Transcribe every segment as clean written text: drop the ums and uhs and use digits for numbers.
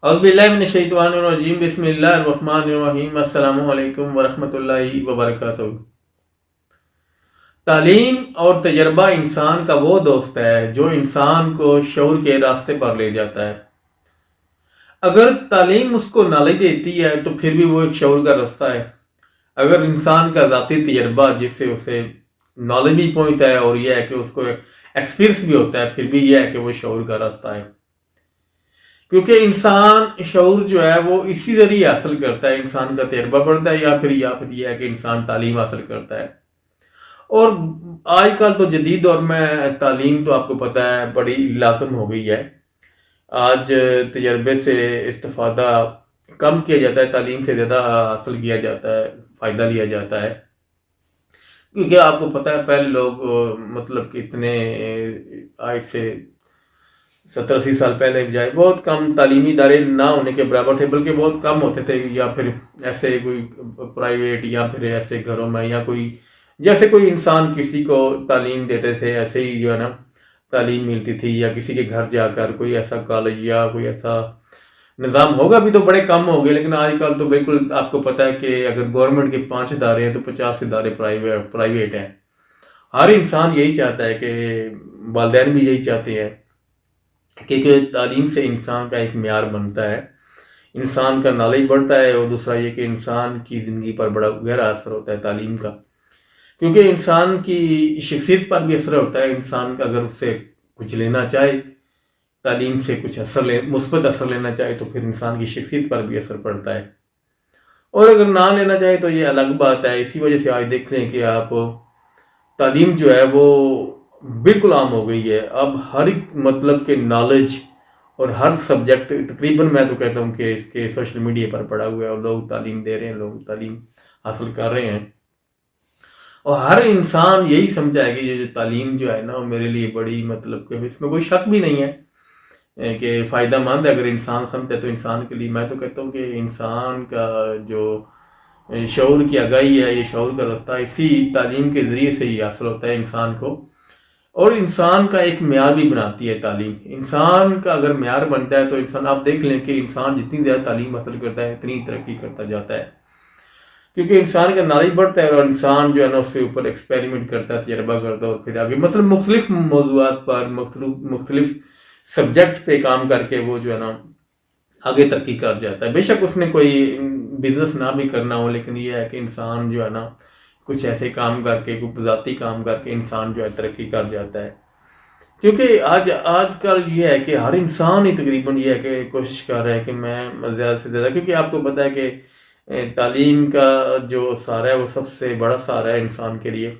اعوذ باللہ من الشیطان الرجیم بسم اللہ الرحمن الرحیم السلام علیکم ورحمۃ اللہ وبرکاتہ۔ تعلیم اور تجربہ انسان کا وہ دوست ہے جو انسان کو شعور کے راستے پر لے جاتا ہے۔ اگر تعلیم اس کو نالج دیتی ہے تو پھر بھی وہ ایک شعور کا راستہ ہے۔ اگر انسان کا ذاتی تجربہ جس سے اسے نالج بھی پہنچتا ہے اور یہ ہے کہ اس کو ایکسپیرینس بھی ہوتا ہے، پھر بھی یہ ہے کہ وہ شعور کا راستہ ہے، کیونکہ انسان شعور جو ہے وہ اسی ذریعے حاصل کرتا ہے۔ انسان کا تجربہ بڑھتا ہے یا پھر یہ ہے کہ انسان تعلیم حاصل کرتا ہے۔ اور آج کل تو جدید دور میں تعلیم تو آپ کو پتہ ہے بڑی لازم ہو گئی ہے۔ آج تجربے سے استفادہ کم کیا جاتا ہے، تعلیم سے زیادہ حاصل کیا جاتا ہے، فائدہ لیا جاتا ہے، کیونکہ آپ کو پتہ ہے پہلے لوگ مطلب کہ اتنے آج سے 70-80 سال پہلے بجائے بہت کم تعلیمی ادارے نہ ہونے کے برابر تھے، بلکہ بہت کم ہوتے تھے، یا پھر ایسے کوئی پرائیویٹ یا پھر ایسے گھروں میں یا کوئی جیسے کوئی انسان کسی کو تعلیم دیتے تھے ایسے ہی جو ہے نا تعلیم ملتی تھی، یا کسی کے گھر جا کر کوئی ایسا کالج یا کوئی ایسا نظام ہوگا بھی تو بڑے کم ہو گئے۔ لیکن آج کل تو بالکل آپ کو پتہ ہے کہ اگر گورنمنٹ کے 5 ادارے ہیں تو 50 ادارے پرائیویٹ ہیں۔ ہر انسان یہی چاہتا ہے کہ والدین بھی یہی چاہتے ہیں کہ تعلیم سے انسان کا ایک معیار بنتا ہے، انسان کا نالج بڑھتا ہے، اور دوسرا یہ کہ انسان کی زندگی پر بڑا گہرا اثر ہوتا ہے تعلیم کا، کیونکہ انسان کی شخصیت پر بھی اثر ہوتا ہے۔ انسان کا اگر اس سے کچھ لینا چاہے، تعلیم سے کچھ مثبت اثر لینا چاہے، تو پھر انسان کی شخصیت پر بھی اثر پڑتا ہے، اور اگر نہ لینا چاہے تو یہ الگ بات ہے۔ اسی وجہ سے آج دیکھ لیں کہ آپ تعلیم جو ہے وہ بالکل عام ہو گئی ہے۔ اب ہر ایک مطلب کہ نالج اور ہر سبجیکٹ تقریباً میں تو کہتا ہوں کہ اس کے سوشل میڈیا پر پڑا ہوا ہے، اور لوگ تعلیم دے رہے ہیں، لوگ تعلیم حاصل کر رہے ہیں، اور ہر انسان یہی سمجھا ہے کہ یہ جو تعلیم جو ہے نا وہ میرے لیے بڑی مطلب کہ اس میں کوئی شک بھی نہیں ہے کہ فائدہ مند ہے۔ اگر انسان سمجھے تو انسان کے لیے میں تو کہتا ہوں کہ انسان کا جو شعور کی آگاہی ہے، یہ شعور کا راستہ اسی تعلیم کے ذریعے سے ہی حاصل ہوتا ہے انسان کو، اور انسان کا ایک معیار بھی بناتی ہے تعلیم۔ انسان کا اگر معیار بنتا ہے تو انسان آپ دیکھ لیں کہ انسان جتنی زیادہ تعلیم حاصل کرتا ہے اتنی ترقی کرتا جاتا ہے، کیونکہ انسان کا نالج بڑھتا ہے، اور انسان جو ہے نا اس کے اوپر ایکسپیریمنٹ کرتا ہے، تجربہ کرتا ہے، اور پھر آگے مطلب مختلف موضوعات پر مختلف سبجیکٹ پہ کام کر کے وہ جو ہے نا آگے ترقی کر جاتا ہے۔ بے شک اس نے کوئی بزنس نہ بھی کرنا ہو، لیکن یہ ہے کہ انسان جو ہے نا کچھ ایسے کام کر کے، کوئی ذاتی کام کر کے انسان جو ہے ترقی کر جاتا ہے، کیونکہ آج کل یہ ہے کہ ہر انسان ہی تقریباً یہ ہے کہ کوشش کر رہا ہے کہ میں زیادہ سے زیادہ، کیونکہ آپ کو پتہ ہے کہ تعلیم کا جو سہارا ہے وہ سب سے بڑا سہارا ہے انسان کے لیے،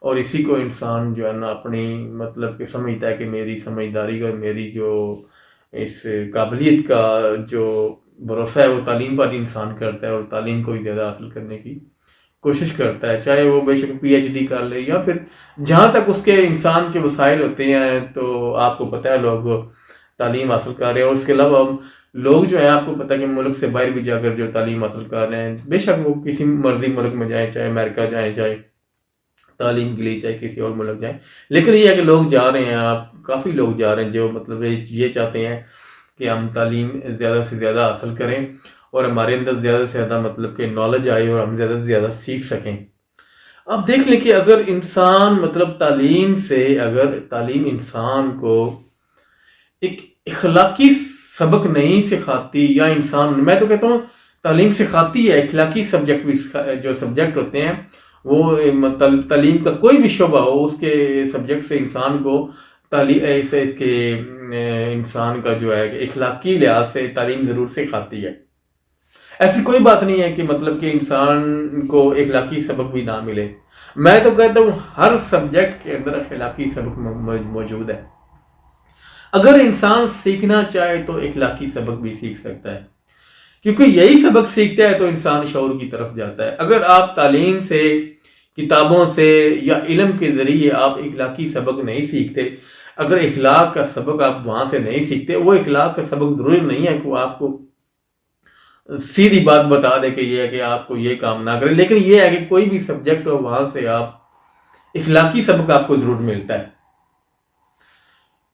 اور اسی کو انسان جو ہے نا اپنی مطلب کہ سمجھتا ہے کہ میری سمجھداری اور میری جو اس قابلیت کا جو بھروسہ ہے وہ تعلیم پر انسان کرتا ہے، اور تعلیم کو ہی زیادہ حاصل کرنے کی کوشش کرتا ہے، چاہے وہ بے شک پی ایچ ڈی کر لے یا پھر جہاں تک اس کے انسان کے وسائل ہوتے ہیں۔ تو آپ کو پتہ ہے لوگ تعلیم حاصل کر رہے ہیں، اور اس کے علاوہ لوگ جو ہے آپ کو پتہ ہے کہ ملک سے باہر بھی جا کر جو تعلیم حاصل کر رہے ہیں، بے شک وہ کسی مرضی ملک میں جائیں، چاہے امریکہ جائیں، چاہے تعلیم کے لیے، چاہے کسی اور ملک جائیں، لیکن یہ ہے کہ لوگ جا رہے ہیں، آپ کافی لوگ جا رہے ہیں جو مطلب یہ چاہتے ہیں کہ ہم تعلیم زیادہ سے زیادہ حاصل کریں، اور ہمارے اندر زیادہ سے زیادہ مطلب کہ نالج آئے، اور ہم زیادہ سے زیادہ سیکھ سکیں۔ اب دیکھ لیں کہ اگر انسان مطلب اگر تعلیم انسان کو ایک اخلاقی سبق نہیں سکھاتی، یا انسان میں تو کہتا ہوں تعلیم سکھاتی ہے اخلاقی سبجیکٹ بھی، جو سبجیکٹ ہوتے ہیں وہ تعلیم کا کوئی بھی شعبہ ہو، اس کے سبجیکٹ سے انسان کو اس کے انسان کا جو ہے اخلاقی لحاظ سے تعلیم ضرور سکھاتی ہے۔ ایسی کوئی بات نہیں ہے کہ مطلب کہ انسان کو اخلاقی سبق بھی نہ ملے۔ میں تو کہتا ہوں ہر سبجیکٹ کے اندر اخلاقی سبق موجود ہے۔ اگر انسان سیکھنا چاہے تو اخلاقی سبق بھی سیکھ سکتا ہے، کیونکہ یہی سبق سیکھتا ہے تو انسان شعور کی طرف جاتا ہے۔ اگر آپ تعلیم سے، کتابوں سے یا علم کے ذریعے آپ اخلاقی سبق نہیں سیکھتے، اگر اخلاق کا سبق آپ وہاں سے نہیں سیکھتے، وہ اخلاق کا سبق ضروری نہیں ہے کہ وہ آپ کو سیدھی بات بتا دے کہ یہ ہے کہ آپ کو یہ کام نہ کریں، لیکن یہ ہے کہ کوئی بھی سبجیکٹ ہو وہاں سے آپ اخلاقی سبق آپ کو ضرور ملتا ہے۔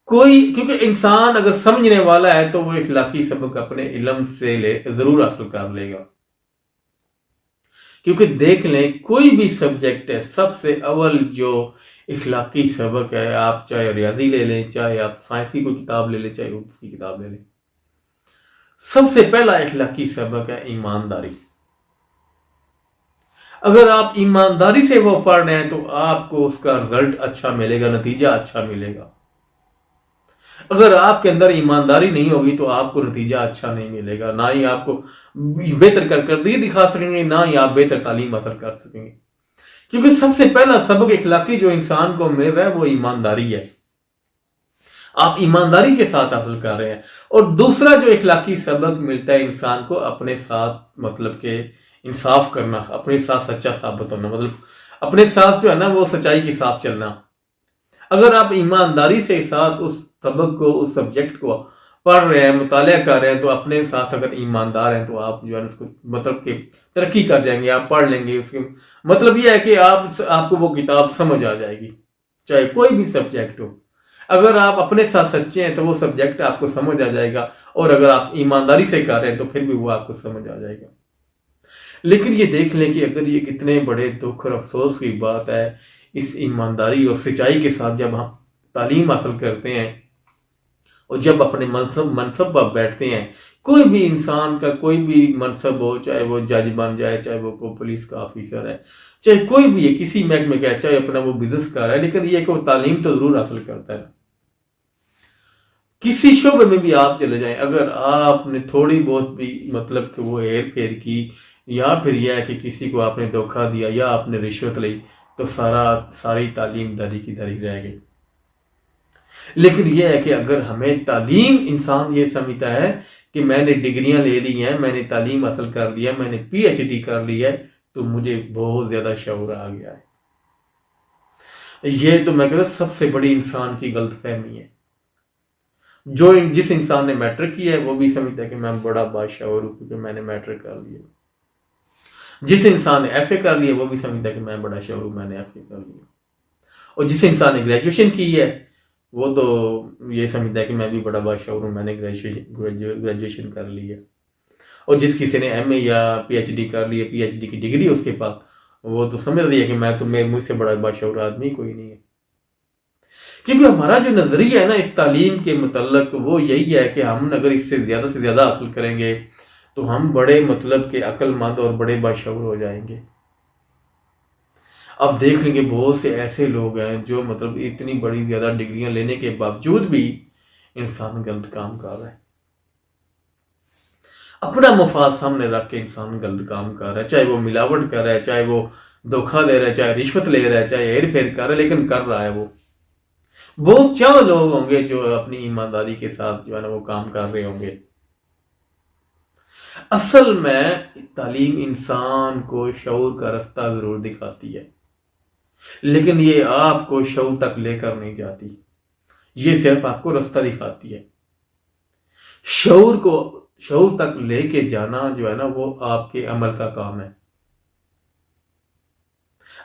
کیونکہ انسان اگر سمجھنے والا ہے تو وہ اخلاقی سبق اپنے علم سے ضرور حاصل کر لے گا. کیونکہ دیکھ لیں کوئی بھی سبجیکٹ ہے، سب سے اول جو اخلاقی سبق ہے، آپ چاہے ریاضی لے لیں، چاہے آپ سائنسی کوئی کتاب لے لیں، چاہے اردو کی کتاب لے لیں، سب سے پہلا اخلاقی سبق ہے ایمانداری. اگر آپ ایمانداری سے وہ پڑھ رہے ہیں تو آپ کو اس کا رزلٹ اچھا ملے گا، نتیجہ اچھا ملے گا. اگر آپ کے اندر ایمانداری نہیں ہوگی تو آپ کو نتیجہ اچھا نہیں ملے گا، نہ ہی آپ کو بہتر کارکردگی دکھا سکیں گے، نہ ہی آپ بہتر تعلیم حاصل کر سکیں گے. کیونکہ سب سے پہلا سبق اخلاقی جو انسان کو مل رہا ہے وہ ایمانداری ہے. آپ ایمانداری کے ساتھ حاصل کر رہے ہیں. اور دوسرا جو اخلاقی سبق ملتا ہے انسان کو، اپنے ساتھ مطلب کہ انصاف کرنا، اپنے ساتھ سچا ثابت ہونا، مطلب اپنے ساتھ جو ہے نا وہ سچائی کے ساتھ چلنا. اگر آپ ایمانداری سے ساتھ اس سبق کو، اس سبجیکٹ کو پڑھ رہے ہیں، مطالعہ کر رہے ہیں، تو اپنے ساتھ اگر ایماندار ہیں تو آپ جو ہے اس کو مطلب کہ ترقی کر جائیں گے، آپ پڑھ لیں گے. اس کے مطلب یہ ہے کہ آپ کو وہ کتاب سمجھ آ جائے گی، چاہے کوئی بھی سبجیکٹ ہو. اگر آپ اپنے ساتھ سچے ہیں تو وہ سبجیکٹ آپ کو سمجھ آ جائے گا، اور اگر آپ ایمانداری سے کر رہے ہیں تو پھر بھی وہ آپ کو سمجھ آ جائے گا. لیکن یہ دیکھ لیں کہ اگر یہ کتنے بڑے دکھ اور افسوس کی بات ہے، اس ایمانداری اور سچائی کے ساتھ جب ہم تعلیم حاصل کرتے ہیں اور جب اپنے منصب پر بیٹھتے ہیں، کوئی بھی انسان کا کوئی بھی منصب ہو، چاہے وہ جج بن جائے، چاہے وہ کوئی پولیس کا آفیسر ہے، چاہے کوئی بھی ہے، کسی محکمے کا ہے، چاہے اپنا وہ بزنس کر رہا ہے، لیکن یہ کہ وہ تعلیم تو ضرور حاصل کرتا ہے. کسی شعبے میں بھی آپ چلے جائیں، اگر آپ نے تھوڑی بہت بھی مطلب کہ وہ ہیر پھیر کی، یا پھر یہ ہے کہ کسی کو آپ نے دھوکہ دیا یا آپ نے رشوت لی، تو ساری تعلیم دری کی دری رہ گئی. لیکن یہ ہے کہ اگر ہمیں تعلیم، انسان یہ سمجھتا ہے کہ میں نے ڈگریاں لے لی ہیں، میں نے تعلیم حاصل کر لی ہے، میں نے PhD کر لی ہے، تو مجھے بہت زیادہ شعور آ گیا ہے. یہ تو میں کہتا ہوں سب سے بڑی انسان کی غلط فہمی ہے. جس انسان نے میٹرک کیا ہے وہ بھی سمجھتا ہے کہ میں بڑا بادشاور ہوں کیونکہ میں نے میٹرک کر لیا. جس انسان نے FA کر لیا وہ بھی سمجھتا ہے کہ میں بڑا شعور ہوں، میں نے FA کر لیا. اور جس انسان نے گریجویشن کی ہے وہ تو یہ سمجھتا ہے کہ میں بھی بڑا بادشاہ ہوں، میں نے گریجویشن کر لی ہے. اور جس کسی نے MA یا PhD کر لی ہے، PhD کی ڈگری اس کے پاس، وہ تو سمجھ رہی ہے کہ مجھ سے بڑا بادشاہ آدمی کوئی نہیں ہے. کیونکہ ہمارا جو نظریہ ہے نا اس تعلیم کے متعلق وہ یہی ہے کہ ہم اگر اس سے زیادہ حاصل کریں گے تو ہم بڑے مطلب کہ عقل مند اور بڑے باشعور ہو جائیں گے. اب دیکھ لیں گے بہت سے ایسے لوگ ہیں جو مطلب اتنی بڑی زیادہ ڈگریاں لینے کے باوجود بھی انسان غلط کام کر رہا ہے. اپنا مفاد سامنے رکھ کے انسان غلط کام کر رہا ہے، چاہے وہ ملاوٹ کر رہا ہے، چاہے وہ دھوکہ دے رہا ہے، چاہے رشوت لے رہا ہے، چاہے ہیر پھیر کر رہا ہے، لیکن کر رہا ہے. وہ بہت چند لوگ ہوں گے جو اپنی ایمانداری کے ساتھ جو ہے نا وہ کام کر رہے ہوں گے. اصل میں تعلیم انسان کو شعور کا رستہ ضرور دکھاتی ہے، لیکن یہ آپ کو شعور تک لے کر نہیں جاتی. یہ صرف آپ کو رستہ دکھاتی ہے. شعور تک لے کے جانا جو ہے نا وہ آپ کے عمل کا کام ہے.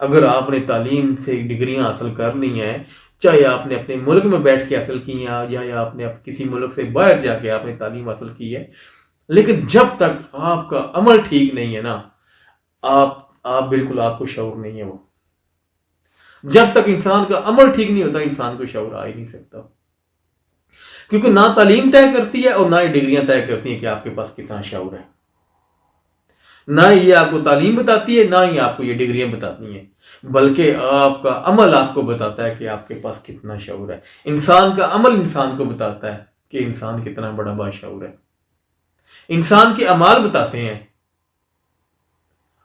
اگر آپ نے تعلیم سے ڈگریاں حاصل کر لی ہیں، چاہے آپ نے اپنے ملک میں بیٹھ کے حاصل کی ہیں یا آپ نے کسی ملک سے باہر جا کے آپ نے تعلیم حاصل کی ہے، لیکن جب تک آپ کا عمل ٹھیک نہیں ہے نا، آپ بالکل آپ کو شعور نہیں ہے. وہ جب تک انسان کا عمل ٹھیک نہیں ہوتا انسان کو شعور آ ہی نہیں سکتا. کیونکہ نہ تعلیم طے کرتی ہے اور نہ ہی ڈگریاں طے کرتی ہیں کہ آپ کے پاس کتنا شعور ہے. نہ یہ آپ کو تعلیم بتاتی ہے، نہ ہی آپ کو یہ ڈگریاں بتاتی ہیں، بلکہ آپ کا عمل آپ کو بتاتا ہے کہ آپ کے پاس کتنا شعور ہے. انسان کا عمل انسان کو بتاتا ہے کہ انسان کتنا بڑا باشعور ہے. انسان کے اعمال بتاتے ہیں.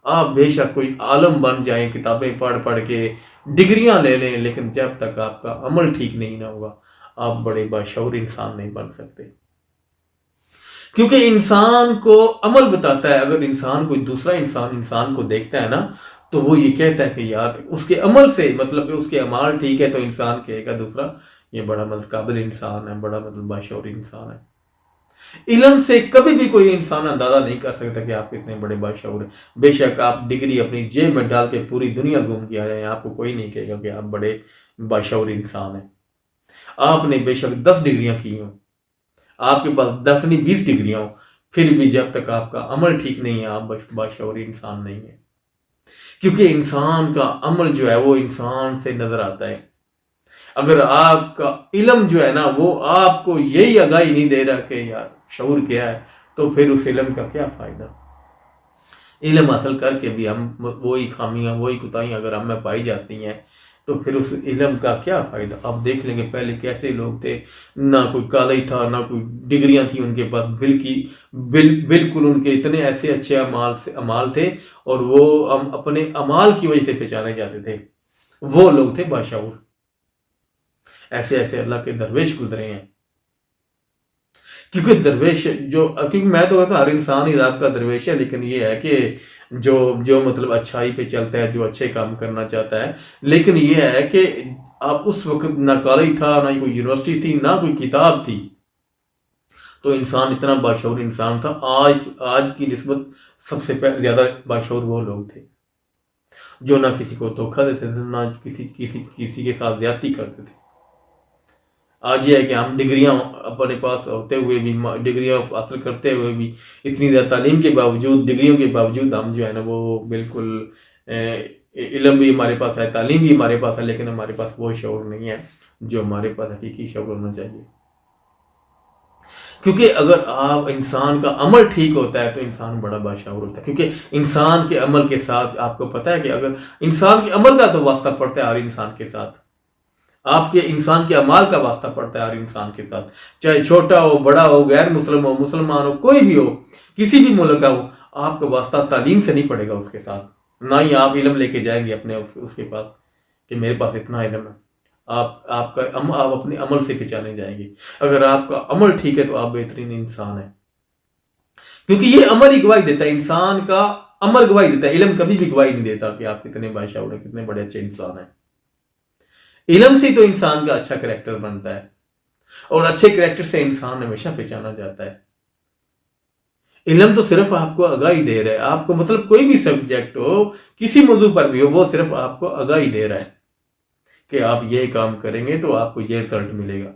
آپ بے شک کوئی عالم بن جائیں، کتابیں پڑھ کے ڈگریاں لے لیں، لیکن جب تک آپ کا عمل ٹھیک نہیں نہ ہوگا آپ بڑے باشعور انسان نہیں بن سکتے. کیونکہ انسان کو عمل بتاتا ہے. اگر انسان کوئی دوسرا انسان کو دیکھتا ہے نا تو وہ یہ کہتا ہے کہ یار اس کے عمل سے مطلب کہ اس کے اعمال ٹھیک ہے، تو انسان کہے گا دوسرا یہ بڑا مطلب قابل انسان ہے، بڑا مطلب باشعور انسان ہے. علم سے کبھی بھی کوئی انسان اندازہ نہیں کر سکتا کہ آپ کتنے بڑے باشعور ہیں. بے شک آپ ڈگری اپنی جیب میں ڈال کے پوری دنیا گھوم کے آ جائیں، آپ کو کوئی نہیں کہے گا کہ آپ بڑے باشعور انسان ہیں. آپ نے بے شک 10 ڈگریاں کی ہوں، آپ کے پاس 10 نہیں 20 ڈگریاں ہوں، پھر بھی جب تک آپ کا عمل ٹھیک نہیں ہے آپ باشعوری انسان نہیں ہے، کیونکہ انسان کا عمل جو ہے وہ انسان سے نظر آتا ہے۔ اگر آپ کا علم جو ہے نا وہ آپ کو یہی آگاہی نہیں دے رہا کہ یار شعور کیا ہے، تو پھر اس علم کا کیا فائدہ؟ علم حاصل کر کے بھی ہم وہی خامیاں وہی کوتاہیاں اگر ہم میں پائی جاتی ہیں تو پھر اس علم کا کیا فائدہ؟ آپ دیکھ لیں گے پہلے کیسے لوگ تھے، نہ کوئی کالج تھا نہ کوئی ڈگریاں تھیں ان کے پاس، بالکل ان کے اتنے ایسے اچھے اعمال تھے، اور وہ اپنے اعمال کی وجہ سے پہچانے جاتے تھے، وہ لوگ تھے باشعور۔ ایسے ایسے اللہ کے درویش گزرے ہیں، کیونکہ درویش کیونکہ میں تو کہتا ہوں ہر انسان ہی رات کا درویش ہے، لیکن یہ ہے کہ جو مطلب اچھائی پہ چلتا ہے، جو اچھے کام کرنا چاہتا ہے، لیکن یہ ہے کہ آپ اس وقت نہ کالج تھا نہ کوئی یونیورسٹی تھی نہ کوئی کتاب تھی، تو انسان اتنا باشعور انسان تھا۔ آج کی نسبت سب سے زیادہ باشعور وہ لوگ تھے جو نہ کسی کو دھوکہ دیتے تھے نہ کسی کے ساتھ زیادتی کرتے تھے۔ آج یہ ہے کہ ہم ڈگریاں اپنے پاس ہوتے ہوئے بھی، ڈگریاں حاصل کرتے ہوئے بھی، اتنی زیادہ تعلیم کے باوجود، ڈگریوں کے باوجود ہم جو ہے نا وہ بالکل علم بھی ہمارے پاس ہے، تعلیم بھی ہمارے پاس ہے، لیکن ہمارے پاس وہ شعور نہیں ہے جو ہمارے پاس حقیقی شعور ہونا چاہیے۔ کیونکہ اگر انسان کا عمل ٹھیک ہوتا ہے تو انسان بڑا باشعور ہوتا ہے، کیونکہ انسان کے عمل کے ساتھ آپ کو پتہ ہے کہ اگر انسان کے عمل کا تو واسطہ پڑتا ہے ہر انسان کے ساتھ، آپ کے انسان کے اعمال کا واسطہ پڑتا ہے ہر انسان کے ساتھ، چاہے چھوٹا ہو بڑا ہو غیر مسلم ہو مسلمان ہو کوئی بھی ہو، کسی بھی ملک کا ہو، آپ کا واسطہ تعلیم سے نہیں پڑے گا اس کے ساتھ، نہ ہی آپ علم لے کے جائیں گے اپنے اس کے پاس کہ میرے پاس اتنا علم ہے۔ آپ اپنے عمل سے پہچانے جائیں گے۔ اگر آپ کا عمل ٹھیک ہے تو آپ بہترین انسان ہیں، کیونکہ یہ عمل ہی گواہی دیتا ہے، انسان کا عمل گواہی دیتا ہے، علم کبھی بھی گواہی نہیں دیتا کہ آپ کتنے باشعور ہیں، کتنے بڑے اچھے انسان ہیں۔ علم سے تو انسان کا اچھا کریکٹر بنتا ہے، اور اچھے کریکٹر سے انسان ہمیشہ پہچانا جاتا ہے۔ علم تو صرف آپ کو آگاہی دے رہا ہے، آپ کو مطلب کوئی بھی سبجیکٹ ہو کسی موضوع پر بھی ہو، وہ صرف آپ کو آگاہی دے رہا ہے کہ آپ یہ کام کریں گے تو آپ کو یہ رزلٹ ملے گا،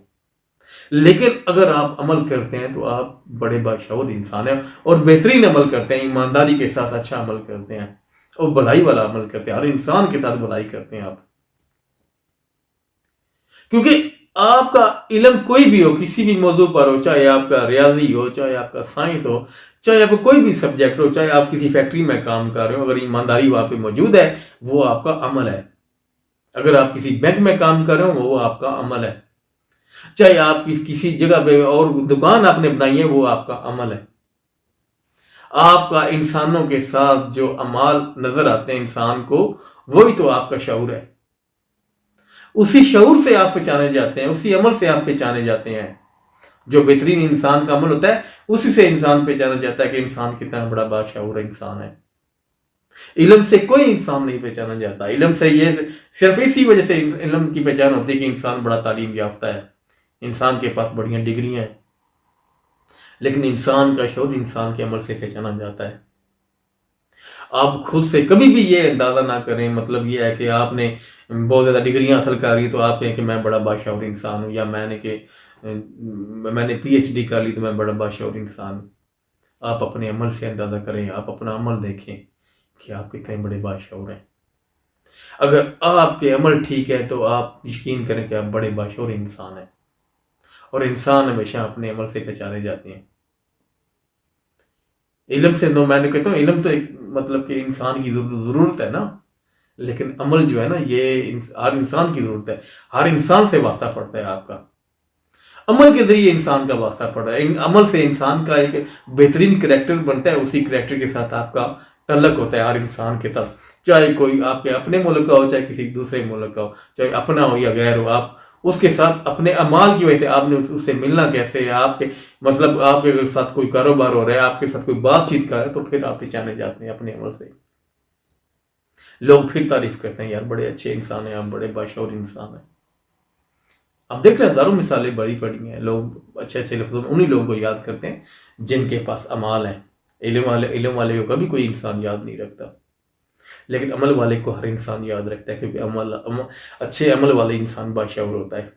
لیکن اگر آپ عمل کرتے ہیں تو آپ بڑے باشعور انسان ہیں، اور بہترین عمل کرتے ہیں، ایمانداری کے ساتھ اچھا عمل کرتے ہیں، اور بھلائی والا عمل کرتے ہیں، ہر انسان کے ساتھ بھلائی کرتے ہیں آپ، کیونکہ آپ کا علم کوئی بھی ہو کسی بھی موضوع پر ہو، چاہے آپ کا ریاضی ہو، چاہے آپ کا سائنس ہو، چاہے آپ کا کوئی بھی سبجیکٹ ہو، چاہے آپ کسی فیکٹری میں کام کر رہے ہو، اگر ایمانداری وہاں پہ موجود ہے وہ آپ کا عمل ہے، اگر آپ کسی بینک میں کام کر رہے ہو وہ آپ کا عمل ہے، چاہے آپ کسی جگہ پہ اور دکان آپ نے بنائی ہے وہ آپ کا عمل ہے۔ آپ کا انسانوں کے ساتھ جو اعمال نظر آتے ہیں انسان کو، وہی تو آپ کا شعور ہے، اسی شعور سے آپ پہچانے جاتے ہیں، اسی عمل سے آپ پہچانے جاتے ہیں، جو بہترین انسان کا عمل ہوتا ہے اسی سے انسان پہچانا جاتا ہے کہ انسان کتنا بڑا باشعور انسان ہے۔ علم سے کوئی انسان نہیں پہچانا جاتا، علم سے یہ صرف اسی وجہ سے علم کی پہچان ہوتی ہے کہ انسان بڑا تعلیم یافتہ ہے، انسان کے پاس بڑیاں ڈگریاں ہیں، لیکن انسان کا شعور انسان کے عمل سے پہچانا جاتا ہے۔ آپ خود سے کبھی بھی یہ اندازہ نہ کریں، مطلب یہ ہے کہ آپ نے بہت زیادہ ڈگریاں حاصل کر لی تو آپ کہیں کہ میں بڑا باشعور انسان ہوں، یا میں نے پی ایچ ڈی کر لی تو میں بڑا باشعور انسان ہوں۔ آپ اپنے عمل سے اندازہ کریں، آپ اپنا عمل دیکھیں کہ آپ کتنے بڑے باشعور ہیں۔ اگر آپ کے عمل ٹھیک ہے تو آپ یقین کریں کہ آپ بڑے باشعور انسان ہیں، اور انسان ہمیشہ اپنے عمل سے پہچانے جاتے ہیں۔ علم سے میں نے کہتا ہوں علم تو ایک مطلب کہ انسان کی ضرورت ہے نا، لیکن عمل جو ہے نا یہ ہر انسان کی ضرورت ہے، ہر انسان سے واسطہ پڑتا ہے، آپ کا عمل کے ذریعے انسان کا واسطہ پڑ رہا ہے، عمل سے انسان کا ایک بہترین کریکٹر بنتا ہے، اسی کریکٹر کے ساتھ آپ کا تعلق ہوتا ہے ہر انسان کے ساتھ، چاہے کوئی آپ کے اپنے ملک کا ہو چاہے کسی دوسرے ملک کا ہو، چاہے اپنا ہو یا غیر ہو، آپ اس کے ساتھ اپنے اعمال کی وجہ سے آپ نے اس سے ملنا کیسے ہے، آپ کے مطلب آپ کے ساتھ کوئی کاروبار ہو رہا ہے، آپ کے ساتھ کوئی بات چیت کر رہا ہے، تو پھر آپ پہچانے جاتے ہیں اپنے عمل سے، لوگ پھر تعریف کرتے ہیں یار بڑے اچھے انسان ہیں، آپ بڑے باشعور انسان ہیں۔ اب دیکھ رہے ہیں ہزاروں مثالیں بڑی پڑی ہیں، لوگ اچھے اچھے لفظوں میں انہی لوگوں کو یاد کرتے ہیں جن کے پاس اعمال ہیں، علم والے کو کبھی کوئی انسان یاد نہیں رکھتا، لیکن عمل والے کو ہر انسان یاد رکھتا ہے، کیونکہ اچھے عمل والے انسان باشعور ہوتا ہے،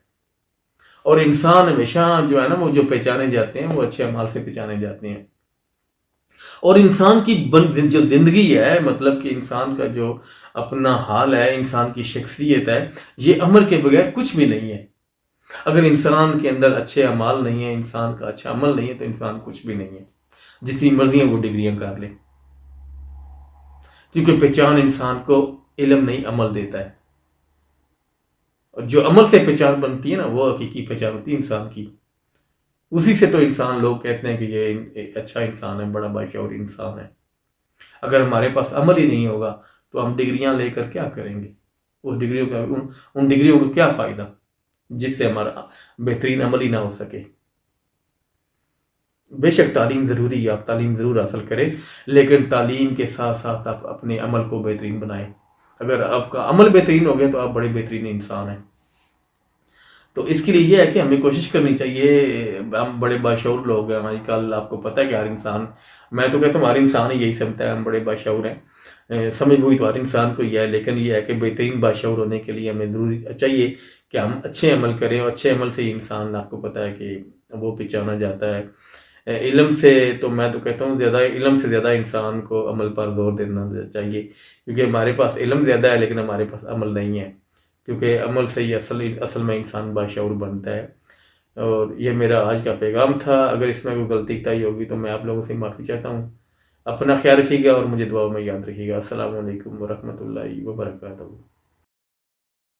اور انسان ہمیشہ جو ہے نا وہ جو پہچانے جاتے ہیں وہ اچھے اعمال سے پہچانے جاتے ہیں. اور انسان کی جو زندگی ہے، مطلب کہ انسان کا جو اپنا حال ہے، انسان کی شخصیت ہے، یہ عمل کے بغیر کچھ بھی نہیں ہے. اگر انسان کے اندر اچھے اعمال نہیں ہیں، انسان کا اچھا عمل نہیں ہے، تو انسان کچھ بھی نہیں ہے، جتنی مرضیاں وہ ڈگریاں کر لیں. کیونکہ پہچان انسان کو علم نہیں عمل دیتا ہے. اور جو عمل سے پہچان بنتی ہے نا، وہ حقیقی پہچان ہوتی ہے انسان کی. اسی سے تو انسان لوگ کہتے ہیں کہ یہ اچھا انسان ہے، بڑا باشعور انسان ہے. اگر ہمارے پاس عمل ہی نہیں ہوگا تو ہم ڈگریاں لے کر کیا کریں گے؟ اس ڈگریوں کا ان ڈگریوں کو کیا فائدہ جس سے ہمارا بہترین عمل ہی نہ ہو سکے. بے شک تعلیم ضروری ہے، آپ تعلیم ضرور حاصل کریں، لیکن تعلیم کے ساتھ ساتھ آپ اپنے عمل کو بہترین بنائیں. اگر آپ کا عمل بہترین ہو گیا تو آپ بڑے بہترین انسان ہیں. تو اس کے لیے یہ ہے کہ ہمیں کوشش کرنی چاہیے. ہم بڑے باشعور لوگ ہیں، آج کل آپ کو پتہ ہے کہ ہر انسان، میں تو کہتا ہوں ہر انسان ہی یہی سمجھتا ہے ہم بڑے باشعور ہیں. سمجھ وہی تو ہر انسان کو یہ ہے، لیکن یہ ہے کہ بہترین باشعور ہونے کے لیے ہمیں ضروری چاہیے کہ ہم اچھے عمل کریں، اور اچھے عمل سے ہی انسان، آپ کو پتہ ہے کہ وہ پہچانا جاتا ہے. علم سے تو میں تو کہتا ہوں زیادہ علم سے زیادہ انسان کو عمل پر زور دینا چاہیے. کیونکہ ہمارے پاس علم زیادہ ہے لیکن ہمارے پاس عمل نہیں ہے. کیونکہ عمل سے ہی اصل میں انسان باشعور بنتا ہے. اور یہ میرا آج کا پیغام تھا. اگر اس میں کوئی غلطی تائی ہوگی تو میں آپ لوگوں سے معافی چاہتا ہوں. اپنا خیال رکھیے گا اور مجھے دعاؤں میں یاد رکھیے گا. السلام علیکم ورحمۃ اللہ وبرکاتہ.